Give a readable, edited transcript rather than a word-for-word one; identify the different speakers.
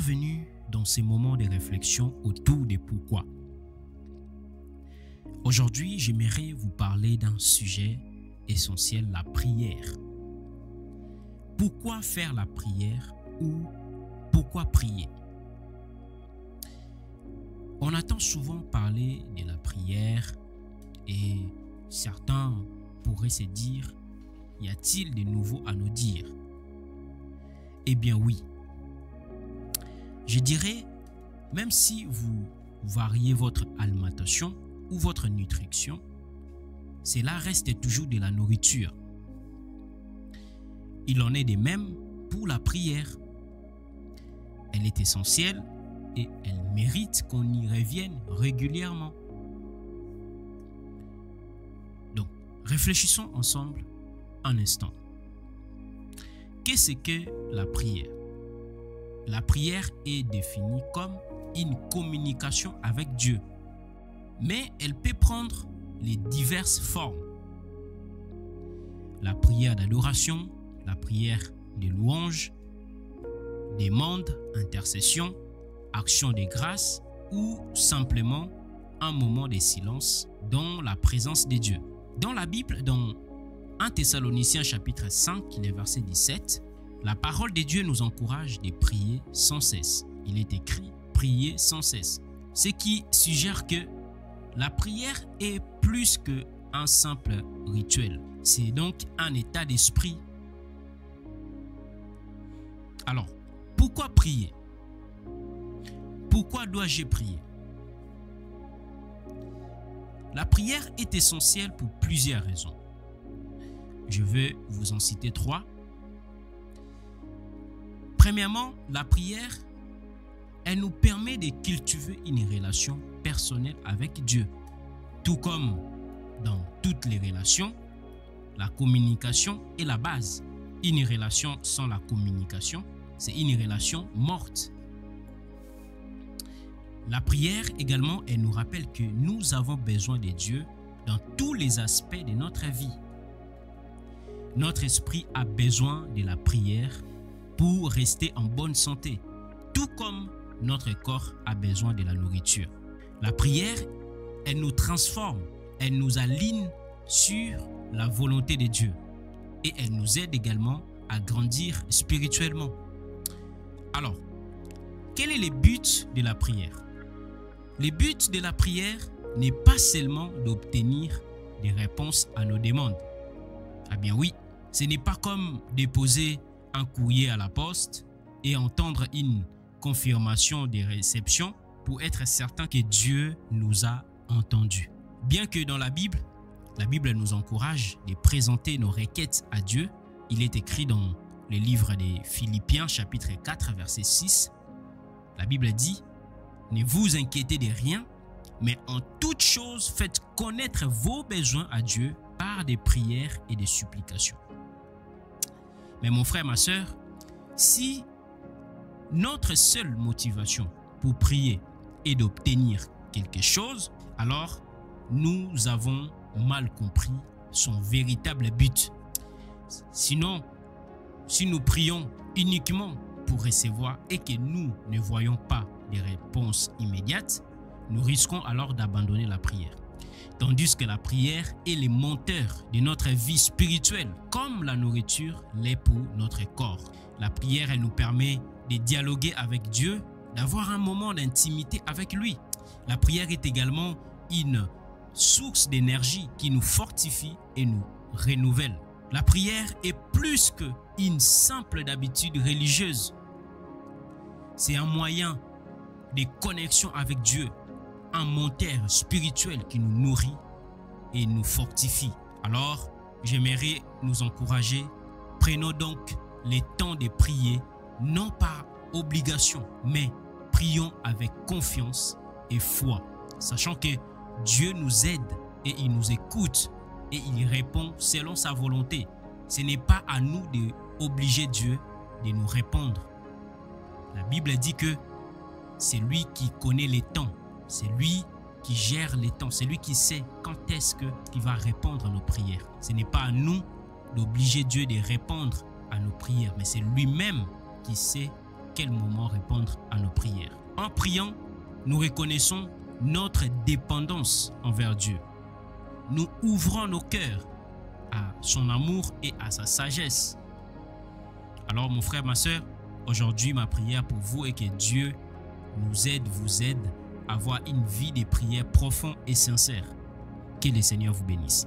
Speaker 1: Bienvenue dans ces moments de réflexion autour des pourquoi. Aujourd'hui, j'aimerais vous parler d'un sujet essentiel, la prière. Pourquoi faire la prière ou pourquoi prier? On entend souvent parler de la prière et certains pourraient se dire, y a-t-il de nouveau à nous dire? Eh bien oui. Je dirais, même si vous variez votre alimentation ou votre nutrition, cela reste toujours de la nourriture. Il en est de même pour la prière. Elle est essentielle et elle mérite qu'on y revienne régulièrement. Donc, réfléchissons ensemble un instant. Qu'est-ce que la prière? La prière est définie comme une communication avec Dieu, mais elle peut prendre les diverses formes. La prière d'adoration, la prière de louange, demande, intercession, action de grâce ou simplement un moment de silence dans la présence de Dieu. Dans la Bible, dans 1 Thessaloniciens chapitre 5, le verset 17, la parole de Dieu nous encourage de prier sans cesse. Il est écrit « prier sans cesse ». Ce qui suggère que la prière est plus qu'un simple rituel. C'est donc un état d'esprit. Alors, pourquoi prier? Pourquoi dois-je prier? La prière est essentielle pour plusieurs raisons. Je vais vous en citer 3. Premièrement, la prière, elle nous permet de cultiver une relation personnelle avec Dieu. Tout comme dans toutes les relations, la communication est la base. Une relation sans la communication, c'est une relation morte. La prière également, elle nous rappelle que nous avons besoin de Dieu dans tous les aspects de notre vie. Notre esprit a besoin de la prière pour rester en bonne santé, tout comme notre corps a besoin de la nourriture. La prière, elle nous transforme, elle nous aligne sur la volonté de Dieu et elle nous aide également à grandir spirituellement. Alors, quel est le but de la prière? Le but de la prière n'est pas seulement d'obtenir des réponses à nos demandes. Ah bien oui, ce n'est pas comme déposer un courrier à la poste et entendre une confirmation des réceptions pour être certain que Dieu nous a entendus. Bien que dans la Bible nous encourage de présenter nos requêtes à Dieu, il est écrit dans le livre des Philippiens chapitre 4 verset 6, la Bible dit « Ne vous inquiétez de rien, mais en toute chose faites connaître vos besoins à Dieu par des prières et des supplications. » Mais mon frère, ma soeur, si notre seule motivation pour prier est d'obtenir quelque chose, alors nous avons mal compris son véritable but. Sinon, si nous prions uniquement pour recevoir et que nous ne voyons pas de réponses immédiates, nous risquons alors d'abandonner la prière. Tandis que la prière est le moteur de notre vie spirituelle, comme la nourriture l'est pour notre corps. La prière, elle nous permet de dialoguer avec Dieu, d'avoir un moment d'intimité avec lui. La prière est également une source d'énergie qui nous fortifie et nous renouvelle. La prière est plus qu'une simple habitude religieuse. C'est un moyen de connexion avec Dieu, un moteur spirituel qui nous nourrit et nous fortifie. Alors, j'aimerais nous encourager, prenons donc le temps de prier, non par obligation, mais prions avec confiance et foi, sachant que Dieu nous aide et il nous écoute et il répond selon sa volonté. Ce n'est pas à nous d'obliger Dieu de nous répondre. La Bible dit que c'est lui qui connaît les temps. C'est lui qui gère les temps. C'est lui qui sait quand est-ce qu'il va répondre à nos prières. Ce n'est pas à nous d'obliger Dieu de répondre à nos prières, mais c'est lui-même qui sait quel moment répondre à nos prières. En priant, nous reconnaissons notre dépendance envers Dieu. Nous ouvrons nos cœurs à son amour et à sa sagesse. Alors mon frère, ma soeur, aujourd'hui ma prière pour vous est que Dieu nous aide, vous aide à avoir une vie de prière profonde et sincère. Que le Seigneur vous bénisse.